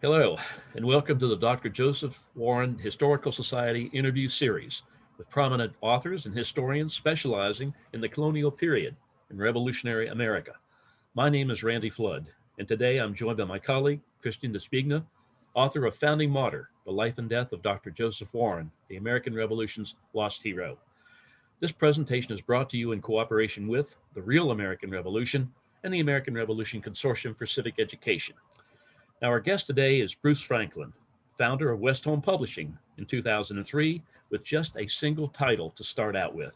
Hello, and welcome to the Dr. Joseph Warren Historical Society interview series with prominent authors and historians specializing in the colonial period in Revolutionary America. My name is Randy Flood, and today I'm joined by my colleague, Christian Despigna, author of Founding Martyr, The Life and Death of Dr. Joseph Warren, the American Revolution's Lost Hero. This presentation is brought to you in cooperation with the Real American Revolution and the American Revolution Consortium for Civic Education. Now, our guest today is Bruce Franklin, founder of Westholme Publishing in 2003, with just a single title to start out with.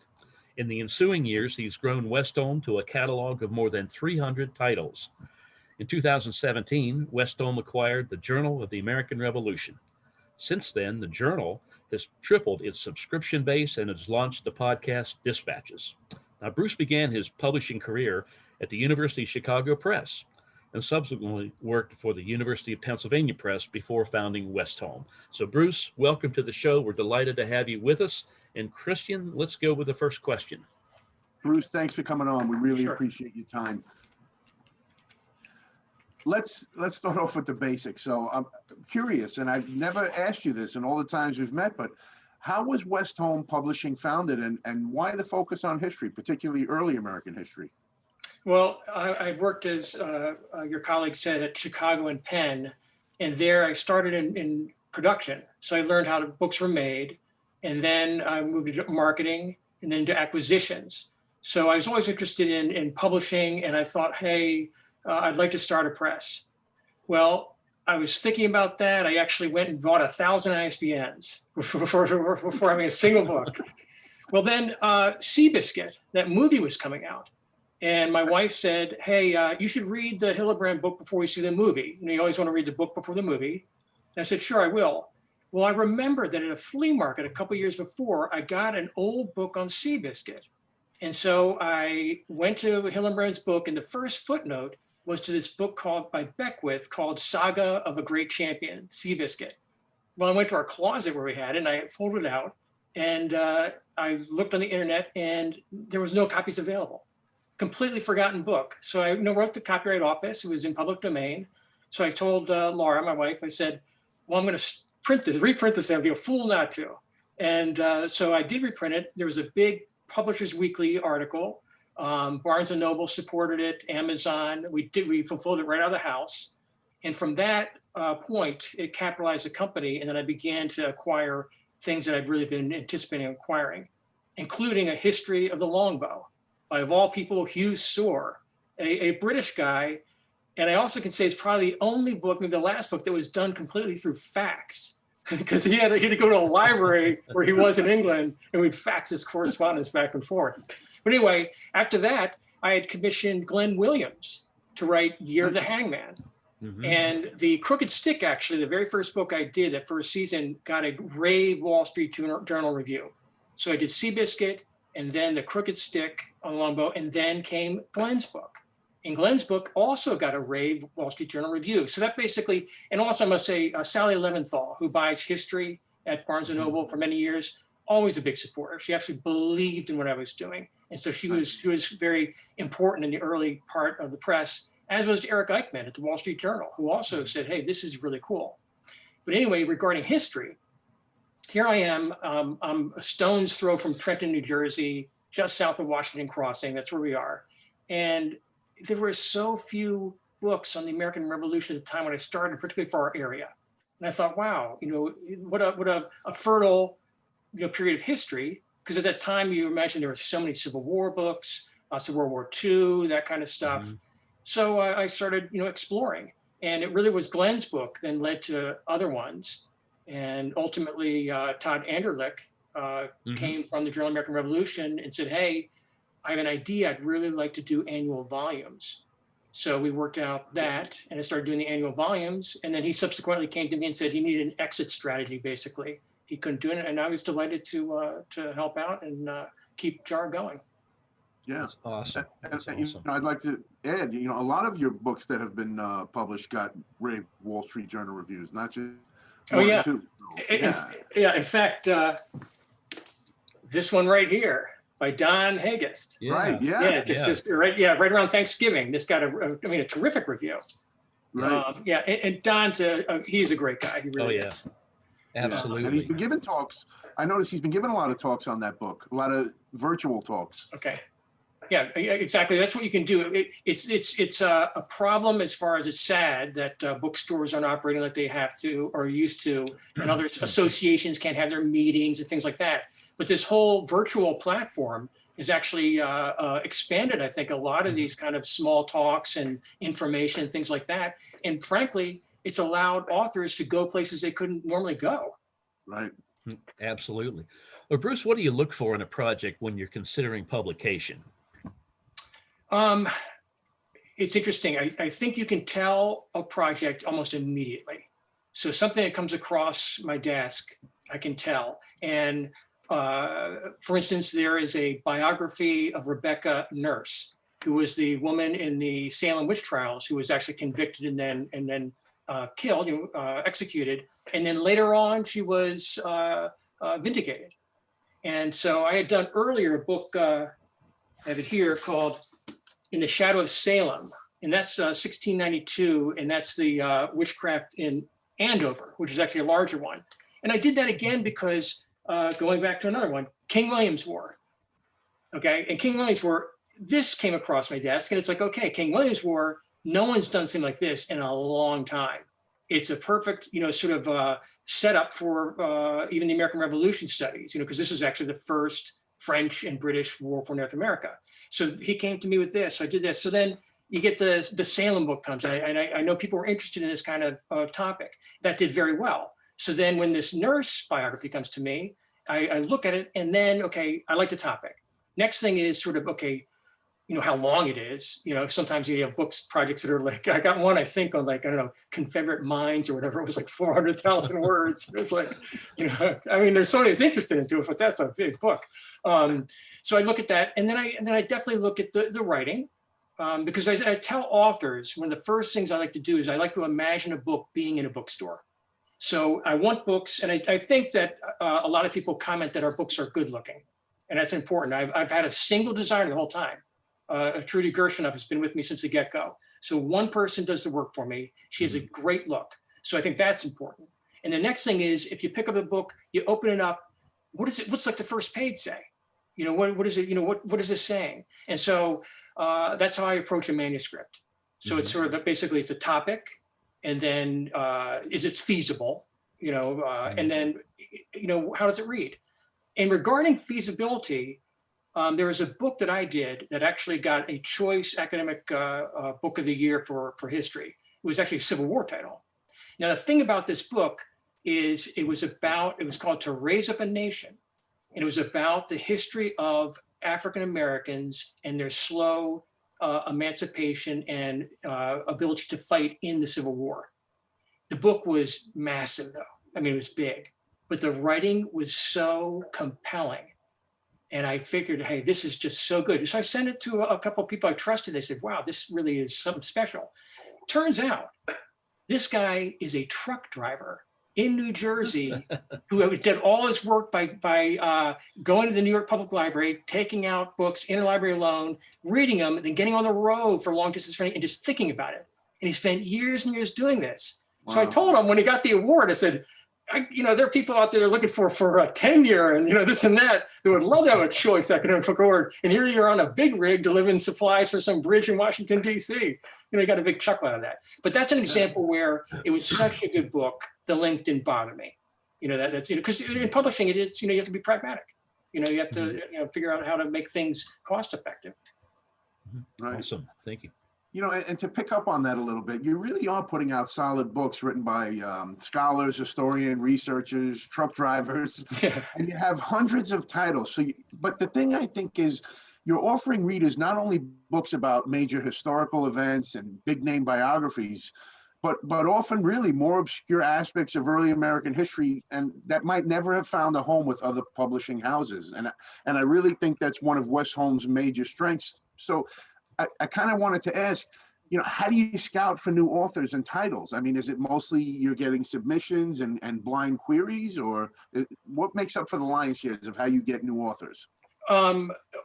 In the ensuing years, he's grown Westholme to a catalog of more than 300 titles. In 2017, Westholme acquired the Journal of the American Revolution. Since then, the journal has tripled its subscription base and has launched the podcast Dispatches. Now, Bruce began his publishing career at the University of Chicago Press and subsequently worked for the University of Pennsylvania Press before founding Westholme. So Bruce, welcome to the show. We're delighted to have you with us. And Christian, let's go with the first question. Bruce, thanks for coming on. We really Sure. appreciate your time. Let's start off with the basics. So I'm curious, and I've never asked you this in all the times we've met, but how was Westholme Publishing founded, and why the focus on history, particularly early American history? Well, I worked, as your colleague said, at Chicago and Penn, and there I started in production. So I learned how books were made, and then I moved into marketing and then to acquisitions. So I was always interested in publishing, and I thought, hey, I'd like to start a press. Well, I was thinking about that. I actually went and bought 1,000 ISBNs before having a single book. Well, then Seabiscuit, that movie was coming out. And my wife said, hey, you should read the Hillebrand book before we see the movie. You always want to read the book before the movie. And I said, sure, I will. Well, I remember that at a flea market a couple years before, I got an old book on Seabiscuit. And so I went to Hillenbrand's book, and the first footnote was to this book by Beckwith called Saga of a Great Champion, Seabiscuit. Well, I went to our closet where we had it, and I folded it out, and I looked on the internet, and there was no copies available. Completely forgotten book. So I wrote the Copyright Office. It was in public domain. So I told Laura, my wife, I said, well, I'm going to reprint this. I'd be a fool not to. And so I did reprint it. There was a big Publishers Weekly article. Barnes & Noble supported it, Amazon. We fulfilled it right out of the house. And from that point, it capitalized the company. And then I began to acquire things that I'd really been anticipating acquiring, including a history of the longbow by, of all people, Hugh Soar, a British guy. And I also can say it's probably the only book, maybe the last book, that was done completely through fax, because he had to go to a library where he was in England, and we'd fax his correspondence back and forth. But anyway, after that, I had commissioned Glenn Williams to write Year of the Hangman. Mm-hmm. And the Crooked Stick, actually, the very first book I did, that first season, got a rave Wall Street Journal review. So I did Seabiscuit, and then the Crooked Stick on Longbow, and then came Glenn's book. And Glenn's book also got a rave Wall Street Journal review. So that basically, and also I must say, Sally Leventhal, who buys history at Barnes & Noble for many years, always a big supporter. She actually believed in what I was doing. And so she was very important in the early part of the press, as was Eric Eichmann at the Wall Street Journal, who also said, hey, this is really cool. But anyway, regarding history, here I am. I'm a stone's throw from Trenton, New Jersey, just south of Washington Crossing. That's where we are. And there were so few books on the American Revolution at the time when I started, particularly for our area. And I thought, wow, what a fertile period of history. Because at that time, you imagine there were so many Civil War books, so World War II, that kind of stuff. Mm-hmm. So I started, exploring. And it really was Glenn's book then led to other ones. And ultimately, Todd Anderlich came from the Journal of the American Revolution and said, hey, I have an idea. I'd really like to do annual volumes. So we worked out that, and I started doing the annual volumes. And then he subsequently came to me and said he needed an exit strategy, basically. He couldn't do it, and I was delighted to help out and keep JAR going. Yeah, that's awesome. That's awesome. I'd like to add, a lot of your books that have been published got rave Wall Street Journal reviews, not just one or two. In fact, this one right here by Don Hagest. Right. Just right around Thanksgiving. This got a terrific review. Right. Yeah, and Don's he's a great guy. He Oh, really yeah. is. Absolutely. And he's been giving talks. I noticed he's been giving a lot of talks on that book, a lot of virtual talks. Okay. Yeah, exactly. That's what you can do. It's a problem as far as it's sad that bookstores aren't operating like they have to or used to, and other associations can't have their meetings and things like that. But this whole virtual platform has actually expanded, I think, a lot of these kind of small talks and information and things like that. And frankly, it's allowed authors to go places they couldn't normally go. Right. Absolutely. Well, Bruce, what do you look for in a project when you're considering publication? It's interesting. I think you can tell a project almost immediately. So something that comes across my desk, I can tell. And for instance, there is a biography of Rebecca Nurse, who was the woman in the Salem witch trials who was actually convicted and then killed, executed. And then later on, she was vindicated. And so I had done earlier a book, I have it here, called In the Shadow of Salem. And that's 1692. And that's the witchcraft in Andover, which is actually a larger one. And I did that again because going back to another one, King William's War. Okay, and King William's War, this came across my desk and it's like, okay, King William's War, no one's done something like this in a long time. It's a perfect, sort of setup for even the American Revolution studies, because this was actually the first French and British war for North America. So he came to me with this, so I did this. So then you get the Salem book comes, and I know people were interested in this kind of topic. That did very well. So then when this Nurse biography comes to me, I look at it and then, okay, I like the topic. Next thing is sort of, okay, how long it is. Sometimes you have books, projects that are like, I got one, I think, on like, I don't know, Confederate mines or whatever. It was like 400,000 words. It was like, I mean, there's somebody that's interested into it, but that's a big book. So I look at that, and then I definitely look at the writing, because I tell authors, one of the first things I like to do is I like to imagine a book being in a bookstore. So I want books, and I think that a lot of people comment that our books are good looking, and that's important. I've had a single designer the whole time. Trudy Gershinoff has been with me since the get-go. So one person does the work for me. She has a great look. So I think that's important. And the next thing is, if you pick up a book, you open it up, what's like the first page say? What is it, what is this saying? And so that's how I approach a manuscript. So it's sort of basically it's a topic, and then is it feasible, and then, how does it read? And regarding feasibility, there was a book that I did that actually got a Choice Academic Book of the Year for history. It was actually a Civil War title. Now, the thing about this book is it was called To Raise Up a Nation. And it was about the history of African Americans and their slow emancipation and ability to fight in the Civil War. The book was massive, though. I mean, it was big, but the writing was so compelling. And I figured, hey, this is just so good. So I sent it to a couple of people I trusted. They said, wow, this really is something special. Turns out this guy is a truck driver in New Jersey who did all his work by going to the New York Public Library, taking out books, interlibrary loan, reading them, and then getting on the road for long distance running and just thinking about it. And he spent years and years doing this. Wow. So I told him when he got the award, I said, there are people out there that are looking for a tenure and, this and that. They would love to have a Choice Academic Award. And here you're on a big rig delivering supplies for some bridge in Washington, D.C. You got a big chuckle out of that. But that's an example where it was such a good book, the length didn't bother me. That's, because in publishing it is, you have to be pragmatic. You have to figure out how to make things cost effective. Right. Awesome. Thank you. And to pick up on that a little bit, you really are putting out solid books written by scholars, historians, researchers, truck drivers, and you have hundreds of titles. But the thing I think is you're offering readers not only books about major historical events and big name biographies, but often really more obscure aspects of early American history, and that might never have found a home with other publishing houses. And I really think that's one of Westholme's major strengths. So I kind of wanted to ask, how do you scout for new authors and titles? I mean, is it mostly you're getting submissions and blind queries, or what makes up for the lion's share of how you get new authors?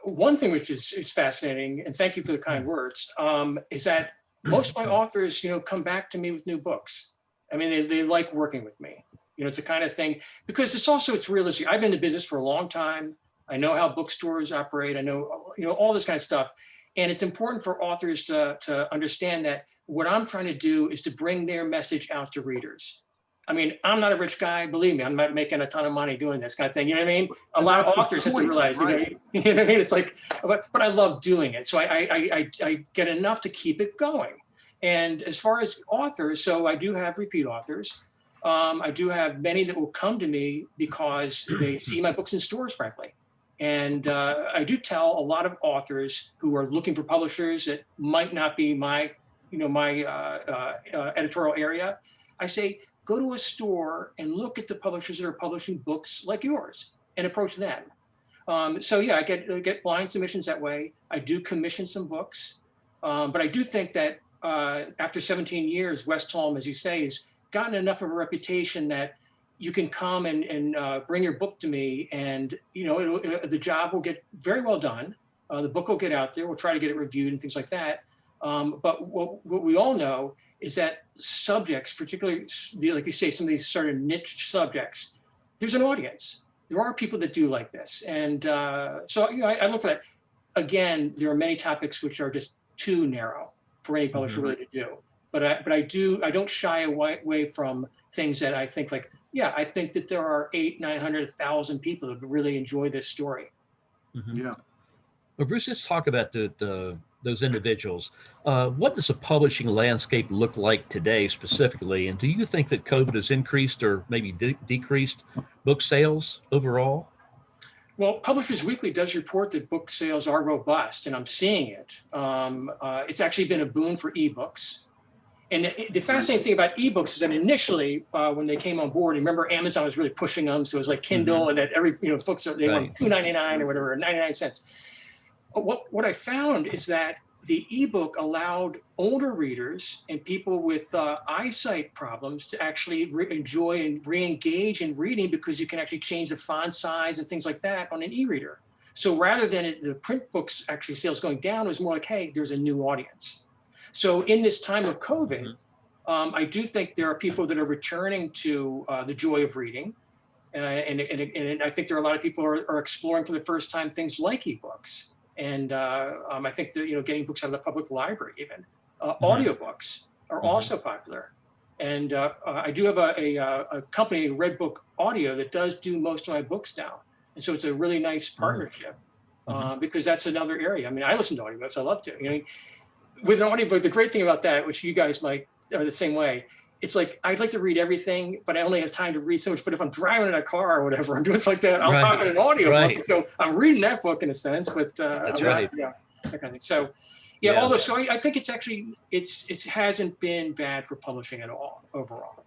One thing which is fascinating, and thank you for the kind words, is that most of my authors, come back to me with new books. I mean, they like working with me. It's the kind of thing, because it's realistic. I've been in the business for a long time. I know how bookstores operate. I know, all this kind of stuff. And it's important for authors to understand that what I'm trying to do is to bring their message out to readers. I mean, I'm not a rich guy, believe me, I'm not making a ton of money doing this kind of thing. You know what I mean? A lot of authors have to realize, right. You know what I mean? It's like, but I love doing it. So I get enough to keep it going. And as far as authors, so I do have repeat authors. I do have many that will come to me because they see my books in stores, frankly. And I do tell a lot of authors who are looking for publishers that might not be my editorial area. I say, go to a store and look at the publishers that are publishing books like yours and approach them. So yeah, I get blind submissions that way. I do commission some books, but I do think that after 17 years, Westholme, as you say, has gotten enough of a reputation that you can come and bring your book to me, and the job will get very well done. The book will get out there. We'll try to get it reviewed and things like that. But what we all know is that subjects, particularly, like you say, some of these sort of niche subjects, there's an audience. There are people that do like this. And so I look for that. Again, there are many topics which are just too narrow for any publisher really to do. But I don't shy away from things that I think like, yeah, I think that there are 800,000-900,000 people that really enjoy this story. Yeah. Well, Bruce, let's talk about those individuals. What does the publishing landscape look like today specifically? And do you think that COVID has increased or maybe decreased book sales overall? Well, Publishers Weekly does report that book sales are robust, and I'm seeing it. It's actually been a boon for ebooks. And the fascinating thing about ebooks is that initially, when they came on board, remember Amazon was really pushing them, so it was like Kindle, and that every books they were $2.99 or whatever, 99 cents. What I found is that the ebook allowed older readers and people with eyesight problems to actually enjoy and re-engage in reading, because you can actually change the font size and things like that on an e-reader. So rather than the print books actually sales going down, it was more like, hey, there's a new audience. So in this time of COVID, I do think there are people that are returning to the joy of reading. And I think there are a lot of people who are exploring for the first time things like ebooks. And I think that, getting books out of the public library, even audiobooks are also popular. And I do have a company, Red Book Audio, that does do most of my books now. And so it's a really nice partnership because that's another area. I mean, I listen to audiobooks. I love to. With an audiobook, the great thing about that, which you guys might are the same way, it's like, I'd like to read everything, but I only have time to read so much. But if I'm driving in a car or whatever, I'm doing something like that, I'll find an audiobook. So I'm reading that book in a sense, but that's right. Yeah, that kind of thing. So although, so I think it's actually, it hasn't been bad for publishing at all overall.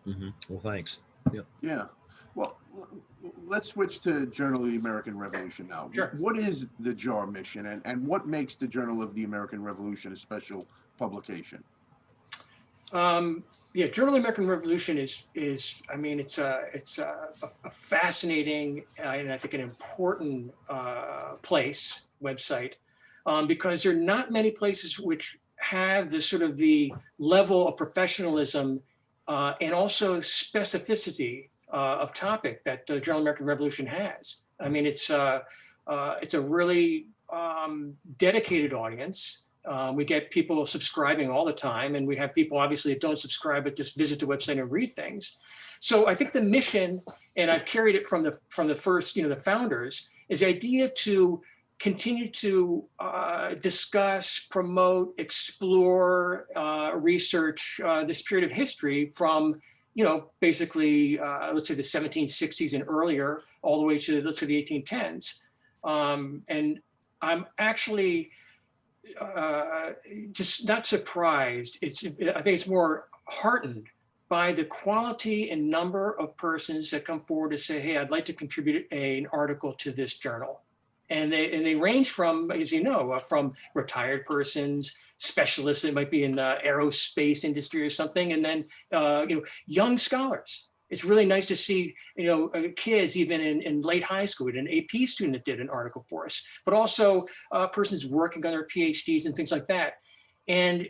Well, thanks. Yeah. Well, let's switch to Journal of the American Revolution now. Sure. What is the JAR mission, and what makes the Journal of the American Revolution a special publication? Journal of the American Revolution is I mean, it's a fascinating and I think an important website, because there are not many places which have this sort of the level of professionalism and also specificity of topic that the Journal of the American Revolution has. I mean, it's a really dedicated audience. We get people subscribing all the time, and we have people obviously that don't subscribe but just visit the website and read things. So I think the mission, and I've carried it from the first, the founders, is the idea to continue to discuss, promote, explore, research this period of history from basically, let's say the 1760s and earlier, all the way to, let's say, the 1810s. And I'm actually just not surprised. I think it's more heartened by the quality and number of persons that come forward to say, hey, I'd like to contribute an article to this journal. And they range from, as you know, from retired persons, specialists that might be in the aerospace industry or something, and then young scholars. It's really nice to see kids even in late high school. We had an AP student that did an article for us, but also persons working on their PhDs and things like that. And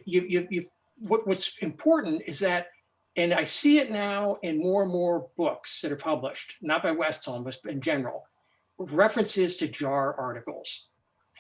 what's important is that, and I see it now in more and more books that are published, not by Westholme, but in general, references to JAR articles.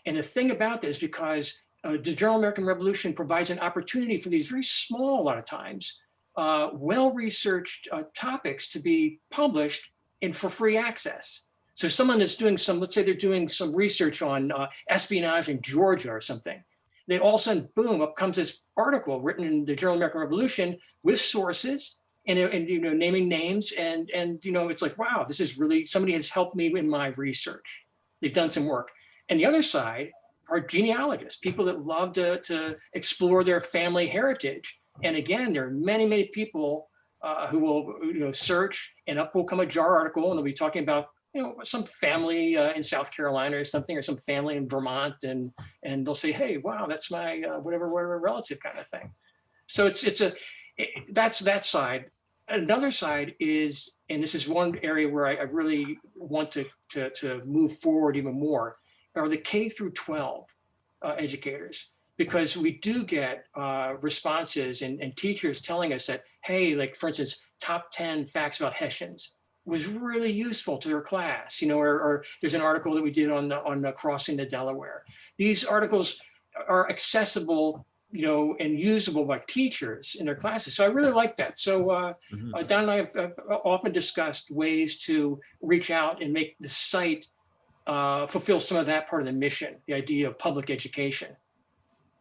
And the thing about this, because the Journal of American Revolution provides an opportunity for these very small, a lot of times, well-researched topics to be published and for free access. So someone is doing some, let's say they're doing some research on espionage in Georgia or something. Then all of a sudden, boom, up comes this article written in the Journal of American Revolution with sources and naming names. And it's like, wow, this is really, somebody has helped me in my research. They've done some work. And the other side are genealogists, people that love to explore their family heritage. And again, there are many, many people who will search, and up will come a JAR article, and they'll be talking about some family in South Carolina or something, or some family in Vermont, and they'll say, hey, wow, that's my whatever relative kind of thing. So that's that side. Another side is, and this is one area where I really want to move forward even more, are the K through 12 educators, because we do get responses and teachers telling us that, hey, like for instance, top 10 facts about Hessians was really useful to their class, or there's an article that we did on crossing the Delaware. These articles are accessible, and usable by teachers in their classes. So I really like that. So Don and I have often discussed ways to reach out and make the site fulfill some of that part of the mission, the idea of public education.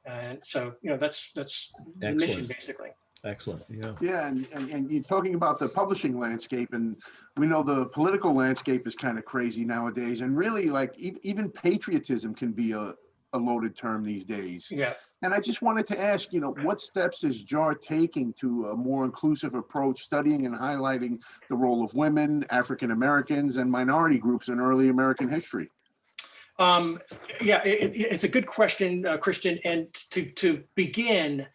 And so, that's the mission basically. Excellent. Yeah. Yeah, and you're talking about the publishing landscape, and we know the political landscape is kind of crazy nowadays, and really, like even patriotism can be a loaded term these days. Yeah. And I just wanted to ask, what steps is JAR taking to a more inclusive approach, studying and highlighting the role of women, African Americans, and minority groups in early American history? It's a good question, Christian. And to begin,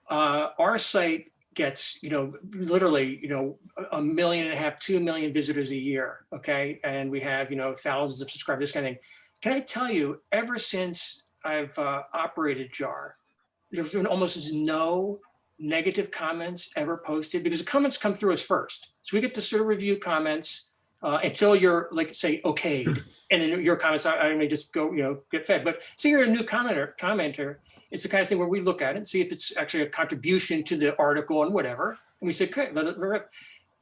our site gets, literally, 1.5 million, 2 million visitors a year. Okay. And we have, thousands of subscribers, this kind of thing. Can I tell you, ever since I've operated JAR, there's been almost no negative comments ever posted, because the comments come through us first. So we get to sort of review comments until you're, like, say, okayed. And then your comments, I may just go, get fed. But say you're a new commenter, it's the kind of thing where we look at it and see if it's actually a contribution to the article and whatever. And we say, okay, let it rip.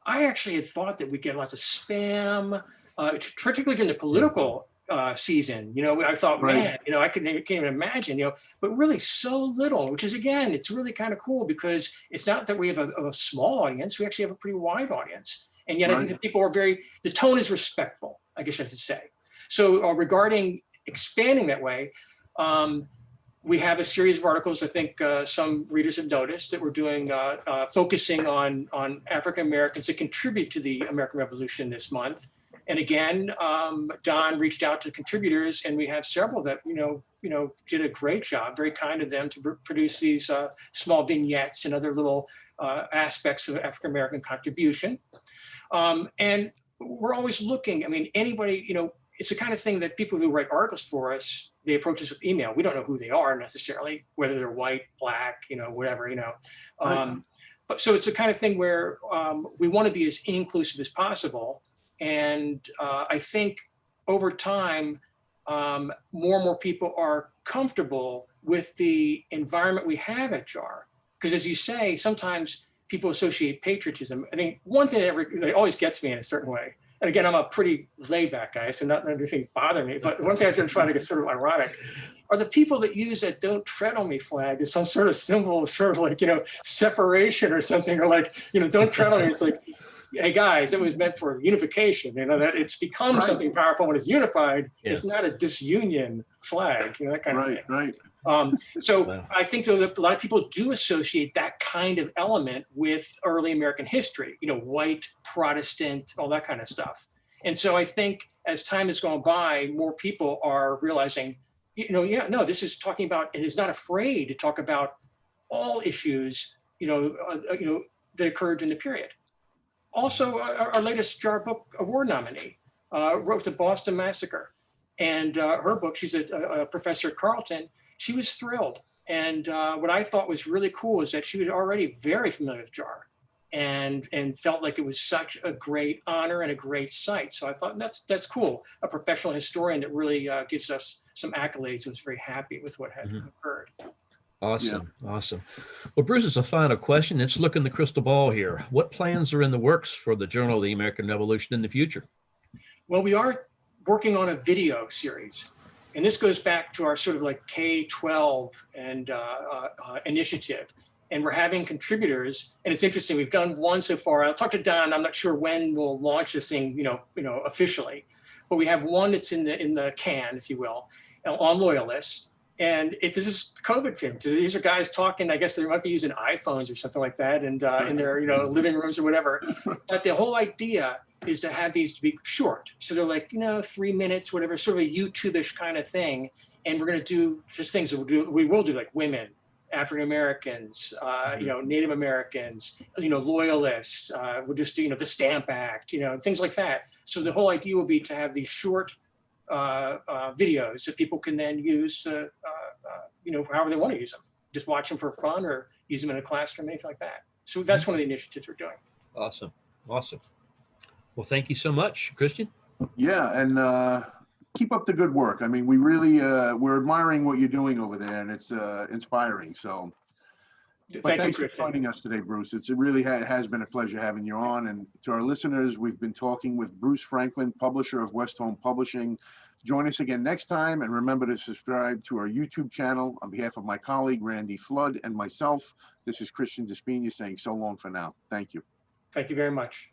I actually had thought that we'd get lots of spam, particularly during the political season. I thought, man, I can't even imagine, but really so little, which is, again, it's really kind of cool, because it's not that we have a small audience, we actually have a pretty wide audience. And yet I think that people are the tone is respectful, I guess I should say. So regarding expanding that way, we have a series of articles, I think some readers have noticed, that we're doing, focusing on African Americans that contribute to the American Revolution this month. And again, Don reached out to contributors, and we have several that, did a great job, very kind of them to produce these small vignettes and other little aspects of African American contribution. And we're always looking, anybody, it's the kind of thing that people who write articles for us, they approach us with email. We don't know who they are necessarily, whether they're white, black, whatever, But so it's the kind of thing where we want to be as inclusive as possible. And I think over time, more and more people are comfortable with the environment we have at JAR. Because as you say, sometimes people associate patriotism. One thing that always gets me in a certain way, and again, I'm a pretty laid back guy, so not anything bother me, but one thing I try to get sort of ironic are the people that use that "Don't Tread on Me" flag as some sort of symbol of sort of like, separation or something, or like, "Don't tread on me." It's like, hey guys, it was meant for unification, that it's become something powerful when it's unified. Yeah. It's not a disunion flag, that kind of thing. Right. So wow. I think though that a lot of people do associate that kind of element with early American history, white, Protestant, all that kind of stuff. And so I think as time has gone by, more people are realizing, this is talking about, and is not afraid to talk about all issues, that occurred in the period. Also, our latest JAR Book Award nominee wrote the Boston Massacre. And her book, she's a professor at Carleton, she was thrilled. And what I thought was really cool is that she was already very familiar with JAR and felt like it was such a great honor and a great site. So I thought that's cool. A professional historian that really gives us some accolades and was very happy with what had occurred. Awesome. Awesome. Well, Bruce, as a final question, let's look in the crystal ball here. What plans are in the works for the Journal of the American Revolution in the future? Well, we are working on a video series. And this goes back to our sort of like K-12 and initiative. And we're having contributors, and it's interesting. We've done one so far. I'll talk to Don. I'm not sure when we'll launch this thing, officially, but we have one that's in the can, if you will, on loyalists. And this is COVID film. These are guys talking. I guess they might be using iPhones or something like that, and in their living rooms or whatever. But the whole idea is to have these to be short. So they're like 3 minutes, whatever, sort of a YouTube-ish kind of thing. And we're going to do just things that we will do like women, African Americans, Native Americans, loyalists. We'll just do the Stamp Act, things like that. So the whole idea will be to have these short videos that people can then use to, however they want to use them. Just watch them for fun or use them in a classroom, anything like that. So that's one of the initiatives we're doing. Awesome. Awesome. Well, thank you so much, Christian. Yeah, and keep up the good work. I mean, we really, we're admiring what you're doing over there, and it's inspiring. So thanks for joining us today, Bruce. It really has been a pleasure having you on. And to our listeners, we've been talking with Bruce Franklin, publisher of Westholme Publishing. Join us again next time, and remember to subscribe to our YouTube channel. On behalf of my colleague, Randy Flood, and myself, this is Christian Despina saying so long for now. Thank you. Thank you very much.